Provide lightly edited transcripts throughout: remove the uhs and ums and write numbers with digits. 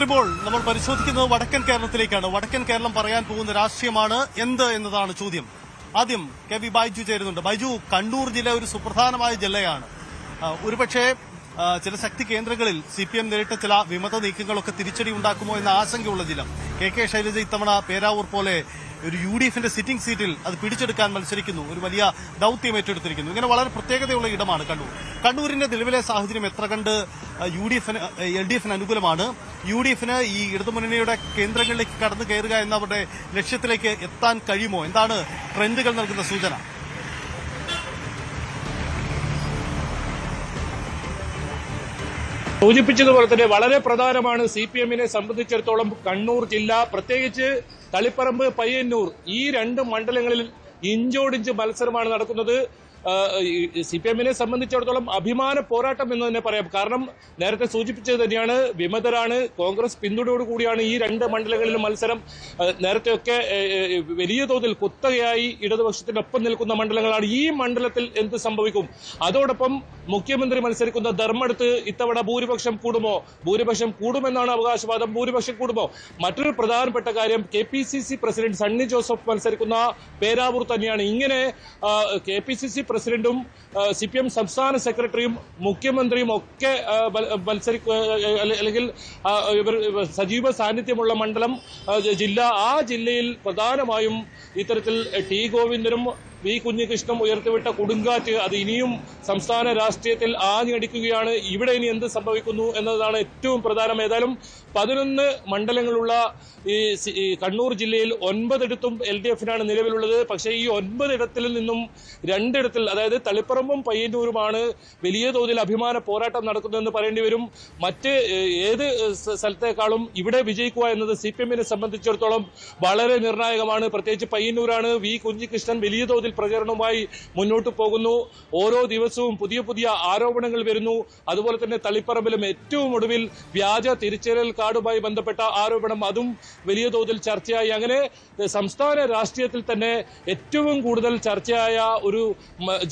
ഇപ്പോൾ നമ്മൾ പരിശോധിക്കുന്നത് വടക്കൻ കേരളത്തിലേക്കാണ്. വടക്കൻ കേരളം പറയാൻ പോകുന്ന രാഷ്ട്രീയമാണ് എന്ത് എന്നതാണ് ചോദ്യം. ആദ്യം കെ വി ബൈജു ചേരുന്നുണ്ട്. ബൈജു, കണ്ണൂർ ജില്ല ഒരു സുപ്രധാനമായ ജില്ലയാണ്. ഒരുപക്ഷെ ചില ശക്തി കേന്ദ്രങ്ങളിൽ CPM നേരിട്ട ചില വിമത നീക്കങ്ങളൊക്കെ തിരിച്ചടി ഉണ്ടാക്കുമോ എന്ന ആശങ്കയുള്ള ജില്ല. കെ ശൈലജ ഇത്തവണ പേരാവൂർ പോലെ ഒരു UDFന്റെ സിറ്റിംഗ് സീറ്റിൽ അത് പിടിച്ചെടുക്കാൻ മത്സരിക്കുന്നു. ഒരു വലിയ ദൌത്യം ഏറ്റെടുത്തിരിക്കുന്നു. ഇങ്ങനെ വളരെ പ്രത്യേകതയുള്ള ഇടമാണ് കണ്ണൂർ. കണ്ണൂരിന്റെ നിലവിലെ സാഹചര്യം എത്ര കണ്ട് LDFന് അനുകൂലമാണ്? UDFന് ഈ ഇടതുമുന്നണിയുടെ കേന്ദ്രങ്ങളിലേക്ക് കടന്നു കയറുക എന്നവരുടെ ലക്ഷ്യത്തിലേക്ക് എത്താൻ കഴിയുമോ? എന്താണ് ട്രെൻഡുകൾ നൽകുന്ന സൂചന? സൂചിപ്പിച്ചതുപോലെ തന്നെ വളരെ പ്രധാനമാണ് CPMനെ സംബന്ധിച്ചിടത്തോളം കണ്ണൂർ ജില്ല, പ്രത്യേകിച്ച് തളിപ്പറമ്പ്, പയ്യന്നൂർ ഈ രണ്ട് മണ്ഡലങ്ങളിൽ ഇഞ്ചോടിഞ്ച് മത്സരമാണ് നടക്കുന്നത്. CPMനെ സംബന്ധിച്ചിടത്തോളം അഭിമാന പോരാട്ടം എന്ന് തന്നെ പറയാം. കാരണം നേരത്തെ സൂചിപ്പിച്ചത് തന്നെയാണ്, വിമതരാണ്, കോൺഗ്രസ് പിന്തുണയോടുകൂടിയാണ് ഈ രണ്ട് മണ്ഡലങ്ങളിലും മത്സരം. നേരത്തെയൊക്കെ വലിയ തോതിൽ കുത്തകയായി ഇടതുപക്ഷത്തിനൊപ്പം നിൽക്കുന്ന മണ്ഡലങ്ങളാണ്. ഈ മണ്ഡലത്തിൽ എന്ത് സംഭവിക്കും? അതോടൊപ്പം മുഖ്യമന്ത്രി മത്സരിക്കുന്ന ധർമ്മടത്ത് ഇത്തവണ ഭൂരിപക്ഷം കൂടുമോ? ഭൂരിപക്ഷം കൂടുമെന്നാണ് അവകാശവാദം. ഭൂരിപക്ഷം കൂടുമോ? മറ്റൊരു പ്രധാനപ്പെട്ട കാര്യം, KPCC പ്രസിഡന്റ് സണ്ണി ജോസഫ് മത്സരിക്കുന്ന പേരാവൂർ തന്നെയാണ്. ഇങ്ങനെ KPCC പ്രസിഡന്റും CPM സംസ്ഥാന സെക്രട്ടറിയും മുഖ്യമന്ത്രിയും ഒക്കെ അല്ലെങ്കിൽ സജീവ സാന്നിധ്യമുള്ള മണ്ഡലം ജില്ല. ആ ജില്ലയിൽ പ്രധാനമായും ഇത്തരത്തിൽ T ഗോവിന്ദനും V കുഞ്ഞികൃഷ്ണനും ഉയർത്തിവിട്ട കൊടുങ്കാറ്റ് അത് ഇനിയും സംസ്ഥാന രാഷ്ട്രീയത്തിൽ ആഞ്ഞടിക്കുകയാണ്. ഇവിടെ ഇനി എന്ത് സംഭവിക്കുന്നു എന്നതാണ് ഏറ്റവും പ്രധാനം. ഏതായാലും 11 മണ്ഡലങ്ങളുള്ള ഈ കണ്ണൂർ ജില്ലയിൽ 9 ഇടത്തും LDFനാണ് നിലവിലുള്ളത്. പക്ഷേ ഈ 9 ഇടത്തിൽ നിന്നും 2 ഇടത്തിൽ, അതായത് തളിപ്പറമ്പും പയ്യന്നൂരുമാണ് വലിയ തോതിൽ അഭിമാന പോരാട്ടം നടക്കുന്നതെന്ന് പറയേണ്ടി വരും. മറ്റ് ഏത് സ്ഥലത്തേക്കാളും ഇവിടെ വിജയിക്കുക എന്നത് CPMനെ സംബന്ധിച്ചിടത്തോളം വളരെ നിർണായകമാണ്. പ്രത്യേകിച്ച് പയ്യന്നൂരാണ്. V കുഞ്ഞികൃഷ്ണൻ വലിയ തോതിൽ പ്രചരണവുമായി മുന്നോട്ട് പോകുന്നു. ഓരോ ദിവസവും പുതിയ പുതിയ ആരോപണങ്ങൾ വരുന്നു. അതുപോലെ തന്നെ തളിപ്പറമ്പിലും ഏറ്റവും ഒടുവിൽ വ്യാജ തിരിച്ചറിയൽ കാർഡുമായി ബന്ധപ്പെട്ട ആരോപണം, അതും വലിയ തോതിൽ ചർച്ചയായി. അങ്ങനെ സംസ്ഥാന രാഷ്ട്രീയത്തിൽ തന്നെ ഏറ്റവും കൂടുതൽ ചർച്ചയായ ഒരു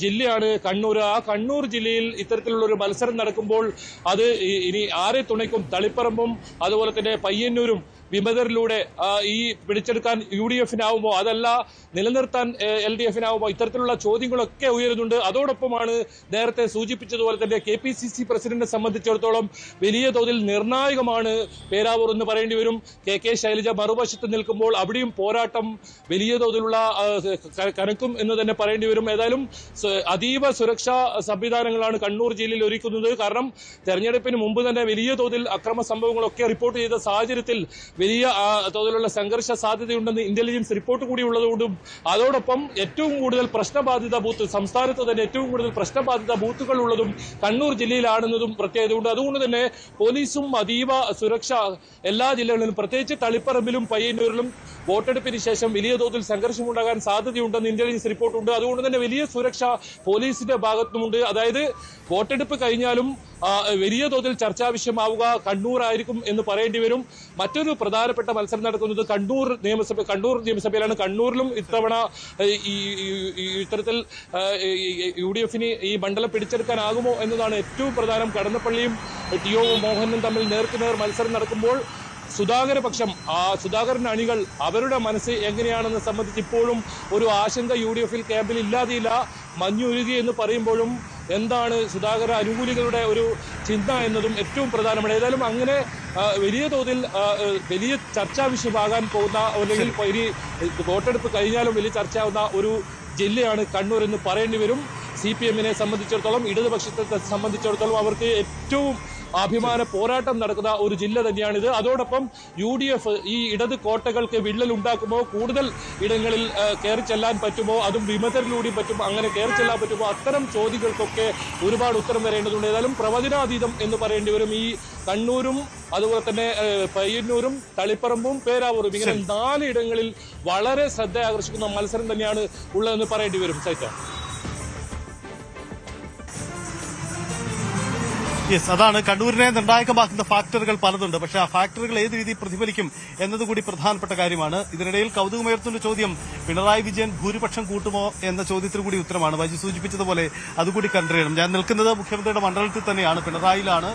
ജില്ലയാണ് കണ്ണൂർ. ആ കണ്ണൂർ ജില്ലയിൽ ഇത്തരത്തിലുള്ള ഒരു മത്സരം നടക്കുമ്പോൾ അത് ഇനി ആരെ തുണയ്ക്കും? തളിപ്പറമ്പും അതുപോലെ തന്നെ പയ്യന്നൂരും വിമതരിലൂടെ ഈ പിടിച്ചെടുക്കാൻ UDFനാവുമോ, അതല്ല നിലനിർത്താൻ LDFനാവുമോ? ഇത്തരത്തിലുള്ള ചോദ്യങ്ങളൊക്കെ ഉയരുന്നുണ്ട്. അതോടൊപ്പമാണ് നേരത്തെ സൂചിപ്പിച്ചതുപോലെ തന്നെ KPCC പ്രസിഡന്റിനെ സംബന്ധിച്ചിടത്തോളം വലിയ തോതിൽ നിർണായകമാണ് പേരാവൂർ എന്ന് പറയേണ്ടി വരും. കെ ശൈലജ മറുവശത്ത് നിൽക്കുമ്പോൾ അവിടെയും പോരാട്ടം വലിയ തോതിലുള്ള കനക്കും എന്ന് തന്നെ പറയേണ്ടി വരും. ഏതായാലും അതീവ സുരക്ഷാ സംവിധാനങ്ങളാണ് കണ്ണൂർ ജില്ലയിൽ ഒരുക്കുന്നത്. കാരണം തെരഞ്ഞെടുപ്പിന് മുമ്പ് തന്നെ വലിയ തോതിൽ അക്രമ സംഭവങ്ങളൊക്കെ റിപ്പോർട്ട് ചെയ്ത സാഹചര്യത്തിൽ വലിയ തോതിലുള്ള സംഘർഷ സാധ്യതയുണ്ടെന്ന് ഇന്റലിജൻസ് റിപ്പോർട്ട് കൂടി ഉള്ളതുകൊണ്ടും, അതോടൊപ്പം ഏറ്റവും കൂടുതൽ പ്രശ്നബാധിത ബൂത്ത്, സംസ്ഥാനത്ത് തന്നെ ഏറ്റവും കൂടുതൽ പ്രശ്നബാധിത ബൂത്തുകൾ ഉള്ളതും കണ്ണൂർ ജില്ലയിലാണെന്നതും പ്രത്യേകതയുണ്ട്. അതുകൊണ്ട് തന്നെ പോലീസും അതീവ സുരക്ഷ എല്ലാ ജില്ലകളിലും, പ്രത്യേകിച്ച് തളിപ്പറമ്പിലും പയ്യന്നൂരിലും വോട്ടെടുപ്പിന് ശേഷം വലിയ തോതിൽ സംഘർഷമുണ്ടാകാൻ സാധ്യതയുണ്ടെന്ന് ഇന്റലിജൻസ് റിപ്പോർട്ടുണ്ട്. അതുകൊണ്ട് തന്നെ വലിയ സുരക്ഷ പോലീസിന്റെ ഭാഗത്തുമുണ്ട്. അതായത് വോട്ടെടുപ്പ് കഴിഞ്ഞാലും വലിയ തോതിൽ ചർച്ചാ വിഷയമാവുക കണ്ണൂർ ആയിരിക്കും എന്ന് പറയേണ്ടി വരും. മറ്റൊരു പ്രധാനപ്പെട്ട മത്സരം നടക്കുന്നത് കണ്ണൂർ നിയമസഭയിലാണ്. കണ്ണൂരിലും ഇത്തവണ ഇത്തരത്തിൽ UDFന് ഈ മണ്ഡലം പിടിച്ചെടുക്കാനാകുമോ എന്നതാണ് ഏറ്റവും പ്രധാനം. കടന്നപ്പള്ളിയും TO മോഹനും തമ്മിൽ നേർക്കുനേർ മത്സരം നടക്കുമ്പോൾ സുധാകരപക്ഷം, സുധാകരൻ അണികൾ അവരുടെ മനസ്സ് എങ്ങനെയാണെന്ന് സംബന്ധിച്ച് ഇപ്പോഴും ഒരു ആശങ്ക UDFൽ ക്യാമ്പിൽ ഇല്ലാതെയില്ല. മഞ്ഞുരുകി എന്ന് പറയുമ്പോഴും എന്താണ് സുധാകര അനുകൂലികളുടെ ഒരു ചിന്ത എന്നതും ഏറ്റവും പ്രധാനമാണ്. ഏതായാലും അങ്ങനെ വലിയ തോതിൽ വലിയ ചർച്ചാ വിഷയമാകാൻ പോകുന്ന, അല്ലെങ്കിൽ ഇനി വോട്ടെടുപ്പ് കഴിഞ്ഞാലും വലിയ ചർച്ചയാവുന്ന ഒരു ജില്ലയാണ് കണ്ണൂർ എന്ന് പറയേണ്ടി വരും. CPMനെ സംബന്ധിച്ചിടത്തോളം, ഇടതുപക്ഷത്തെ സംബന്ധിച്ചിടത്തോളം അവർക്ക് ഏറ്റവും അഭിമാന പോരാട്ടം നടക്കുന്ന ഒരു ജില്ല തന്നെയാണിത്. അതോടൊപ്പം UDF ഈ ഇടത് കോട്ടകൾക്ക് വിള്ളൽ ഉണ്ടാക്കുമോ? കൂടുതൽ ഇടങ്ങളിൽ കയറി ചെല്ലാൻ പറ്റുമോ? അതും വിമതരിലൂടെയും പറ്റും. അങ്ങനെ കയറി ചെല്ലാൻ പറ്റുമോ? അത്തരം ചോദ്യങ്ങൾക്കൊക്കെ ഒരുപാട് ഉത്തരം വരേണ്ടതുണ്ട്. ഏതായാലും പ്രവചനാതീതം എന്ന് പറയേണ്ടി വരും. ഈ കണ്ണൂരും അതുപോലെ തന്നെ പയ്യന്നൂരും തളിപ്പറമ്പും പേരാവൂരും, ഇങ്ങനെ 4 ഇടങ്ങളിൽ വളരെ ശ്രദ്ധ ആകർഷിക്കുന്ന മത്സരം തന്നെയാണ് ഉള്ളതെന്ന് പറയേണ്ടി വരും. സൈറ്റ അതാണ് കണ്ണൂരിനെ നിർണായകമാക്കുന്ന ഫാക്ടറുകൾ പലതുണ്ട്. പക്ഷേ ആ ഫാക്ടറുകൾ ഏത് രീതിയിൽ പ്രതിഫലിക്കും എന്നതുകൂടി പ്രധാനപ്പെട്ട കാര്യമാണ്. ഇതിനിടയിൽ കൌതുകമുയർത്തുന്ന ചോദ്യം, പിണറായി വിജയൻ ഭൂരിപക്ഷം കൂട്ടുമോ എന്ന ചോദ്യത്തിന് കൂടി ഉത്തരമാണ്. ബൈജു സൂചിപ്പിച്ചതുപോലെ അതുകൂടി കണ്ടറിയണം. ഞാൻ നിൽക്കുന്നത് മുഖ്യമന്ത്രിയുടെ മണ്ഡലത്തിൽ തന്നെയാണ്, പിണറായിയിലാണ്.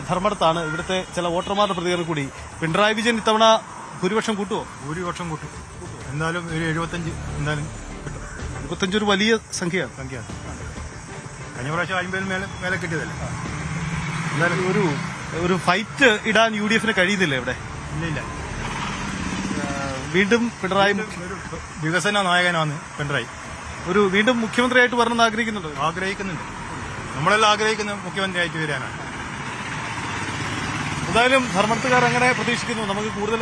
ധർമ്മടത്താണ്. ഇവിടുത്തെ ചില വോട്ടർമാരുടെ പ്രതികരണം കൂടി. പിണറായി വിജയൻ ഇത്തവണ ഭൂരിപക്ഷം കൂട്ടുമോ? ഭൂരിപക്ഷം കൂട്ടും. എന്തായാലും ഒരു 75 എന്തായാലും കിട്ടും. 25 ഒരു വലിയ സംഖ്യയാണ്. കഴിഞ്ഞ പ്രാവശ്യം 50 മേലെ കിട്ടിയതല്ലേ. എന്തായാലും ഒരു ഫൈറ്റ് ഇടാൻ UDF കഴിയുന്നില്ല ഇവിടെ. ഇല്ല. വീണ്ടും പിണറായി ഒരു വികസന നായകനാണ് പിണറായി. വീണ്ടും മുഖ്യമന്ത്രിയായിട്ട് വരണമെന്ന് ആഗ്രഹിക്കുന്നുണ്ട്. നമ്മളെല്ലാം ആഗ്രഹിക്കുന്ന മുഖ്യമന്ത്രിയായിട്ട് വരാനാണ്. എന്തായാലും ധർമ്മടത്തുകാർ അങ്ങനെ പ്രതീക്ഷിക്കുന്നു. നമുക്ക് കൂടുതൽ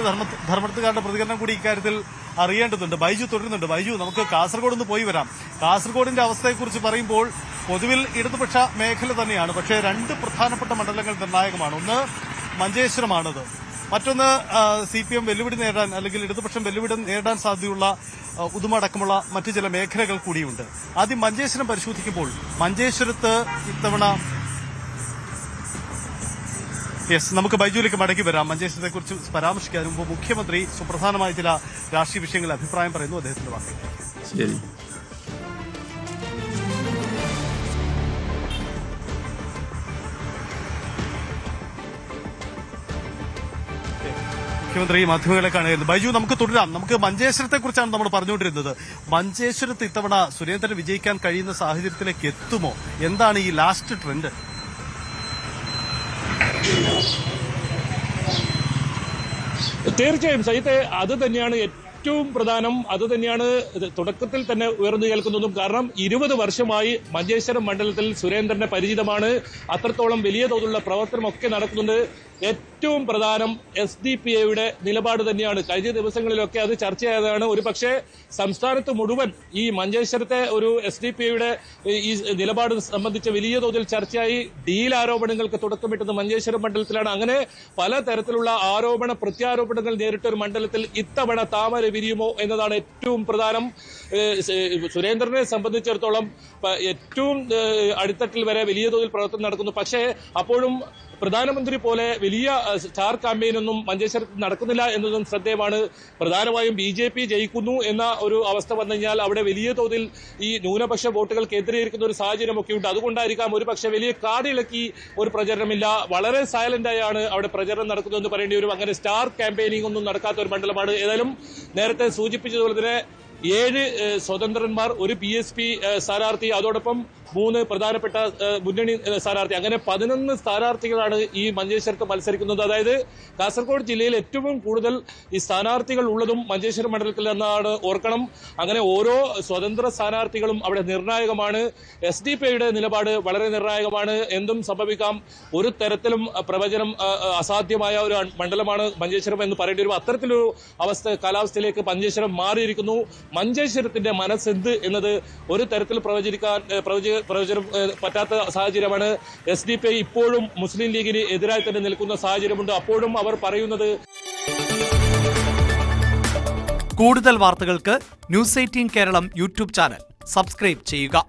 ധർമ്മടത്തുകാരുടെ പ്രതികരണം കൂടി ഇക്കാര്യത്തിൽ അറിയേണ്ടതുണ്ട്. ബൈജു തുടരുന്നുണ്ട്. ബൈജു, നമുക്ക് കാസർഗോഡ് ഒന്ന് പോയി വരാം. കാസർഗോഡിന്റെ അവസ്ഥയെക്കുറിച്ച് പറയുമ്പോൾ പൊതുവിൽ ഇടതുപക്ഷ മേഖല തന്നെയാണ്. പക്ഷേ 2 പ്രധാനപ്പെട്ട മണ്ഡലങ്ങൾ നിർണായകമാണ്. ഒന്ന് മഞ്ചേശ്വരമാണത്, മറ്റൊന്ന് CPM വെല്ലുവിളി നേടാൻ അല്ലെങ്കിൽ ഇടതുപക്ഷം വെല്ലുവിളി നേടാൻ സാധ്യതയുള്ള ഉദുമ അടക്കമുള്ള മറ്റു ചില മേഖലകൾ കൂടിയുണ്ട്. ആദ്യം മഞ്ചേശ്വരം പരിശോധിക്കുമ്പോൾ മഞ്ചേശ്വരത്ത് ഇത്തവണ നമുക്ക് ബൈജുവിലേക്ക് മടങ്ങി വരാം. മഞ്ചേശ്വരത്തെക്കുറിച്ച് പരാമർശിക്കാൻ മുമ്പ് മുഖ്യമന്ത്രി സുപ്രധാനമായ ചില രാഷ്ട്രീയ വിഷയങ്ങളിൽ അഭിപ്രായം പറയുന്നു. അദ്ദേഹത്തിന്റെ വാക്കുകൾ. ശരി. മുഖ്യമന്ത്രി മാധ്യമങ്ങളെ കാണുകയായിരുന്നു. ബൈജു, നമുക്ക് തുടരാം. നമുക്ക് മഞ്ചേശ്വരത്തെക്കുറിച്ചാണ് നമ്മൾ പറഞ്ഞുകൊണ്ടിരുന്നത്. മഞ്ചേശ്വരത്ത് ഇത്തവണ സുരേന്ദ്രൻ വിജയിക്കാൻ കഴിയുന്ന സാഹചര്യത്തിലേക്ക് എത്തുമോ? എന്താണ് ഈ ലാസ്റ്റ് ട്രെൻഡ്? തീർച്ചയായും സഹിത്തെ അത് തന്നെയാണ് ഏറ്റവും പ്രധാനം. അത് തന്നെയാണ് തുടക്കത്തിൽ തന്നെ ഉയർന്നു കേൾക്കുന്നതും. കാരണം 20 വർഷമായി മഞ്ചേശ്വരം മണ്ഡലത്തിൽ സുരേന്ദ്രന്റെ പരിചിതമാണ്. അത്രത്തോളം വലിയ തോതിലുള്ള പ്രവർത്തനമൊക്കെ നടക്കുന്നുണ്ട്. ഏറ്റവും പ്രധാനം SDPIയുടെ നിലപാട് തന്നെയാണ്. കഴിഞ്ഞ ദിവസങ്ങളിലൊക്കെ അത് ചർച്ചയായതാണ്. ഒരു പക്ഷേ സംസ്ഥാനത്ത് മുഴുവൻ ഈ മഞ്ചേശ്വരത്തെ ഒരു SDPIയുടെ ഈ നിലപാട് സംബന്ധിച്ച് വലിയ തോതിൽ ചർച്ചയായി. ഡീൽ ആരോപണങ്ങൾക്ക് തുടക്കമിട്ടത് മഞ്ചേശ്വരം മണ്ഡലത്തിലാണ്. അങ്ങനെ പലതരത്തിലുള്ള ആരോപണ പ്രത്യാരോപണങ്ങൾ നേരിട്ട ഒരു മണ്ഡലത്തിൽ ഇത്തവണ താമര വിരിയുമോ എന്നതാണ് ഏറ്റവും പ്രധാനം. സുരേന്ദ്രനെ സംബന്ധിച്ചിടത്തോളം ഏറ്റവും അടിത്തട്ടിൽ വരെ വലിയ തോതിൽ പ്രവർത്തനം നടക്കുന്നു. പക്ഷേ അപ്പോഴും പ്രധാനമന്ത്രി പോലെ വലിയ സ്റ്റാർ ക്യാമ്പയിനൊന്നും മഞ്ചേശ്വരത്ത് നടക്കുന്നില്ല എന്നതും ശ്രദ്ധേയമാണ്. പ്രധാനമായും BJP ജയിക്കുന്നു എന്ന ഒരു അവസ്ഥ വന്നു കഴിഞ്ഞാൽ അവിടെ വലിയ തോതിൽ ഈ ന്യൂനപക്ഷ വോട്ടുകൾ കേന്ദ്രീകരിക്കുന്ന ഒരു സാഹചര്യമൊക്കെ ഉണ്ട്. അതുകൊണ്ടായിരിക്കാം ഒരു പക്ഷേ വലിയ കാടിളക്കി ഒരു പ്രചരണമില്ല. വളരെ സൈലന്റായാണ് അവിടെ പ്രചരണം നടക്കുന്നതെന്ന് പറയേണ്ടി വരും. അങ്ങനെ സ്റ്റാർ ക്യാമ്പയിനിങ് ഒന്നും നടക്കാത്ത ഒരു മണ്ഡലമാണ്. ഏതായാലും നേരത്തെ സൂചിപ്പിച്ചതുപോലെ തന്നെ 7 സ്വതന്ത്രന്മാർ, ഒരു PSP സ്ഥാനാർത്ഥി, അതോടൊപ്പം 3 പ്രധാനപ്പെട്ട മുന്നണി സ്ഥാനാർത്ഥി, അങ്ങനെ 11 സ്ഥാനാർത്ഥികളാണ് ഈ മഞ്ചേശ്വരത്ത് മത്സരിക്കുന്നത്. അതായത് കാസർഗോഡ് ജില്ലയിൽ ഏറ്റവും കൂടുതൽ ഈ സ്ഥാനാർത്ഥികൾ ഉള്ളതും മഞ്ചേശ്വരം മണ്ഡലത്തിൽ എന്നാണ് ഓർക്കണം. അങ്ങനെ ഓരോ സ്വതന്ത്ര സ്ഥാനാർത്ഥികളും അവിടെ നിർണായകമാണ്. SDPIയുടെ നിലപാട് വളരെ നിർണായകമാണ്. എന്തും സംഭവിക്കാം. ഒരു തരത്തിലും പ്രവചനം അസാധ്യമായ ഒരു മണ്ഡലമാണ് മഞ്ചേശ്വരം എന്ന് പറയേണ്ടി വരും. അത്തരത്തിലൊരു കാലാവസ്ഥയിലേക്ക് മഞ്ചേശ്വരം മാറിയിരിക്കുന്നു. മഞ്ചേശ്വരത്തിന്റെ മനസ്സെന്ത് എന്നത് ഒരു തരത്തിൽ പ്രവചനം പറ്റാത്ത സാഹചര്യമാണ്. SDPI ഇപ്പോഴും മുസ്ലിം ലീഗിന് എതിരായി തന്നെ നിൽക്കുന്ന സാഹചര്യമുണ്ട്. അപ്പോഴും അവർ പറയുന്നത്. കൂടുതൽ വാർത്തകൾക്ക് News 18 Keralam YouTube channel subscribe ചെയ്യുക.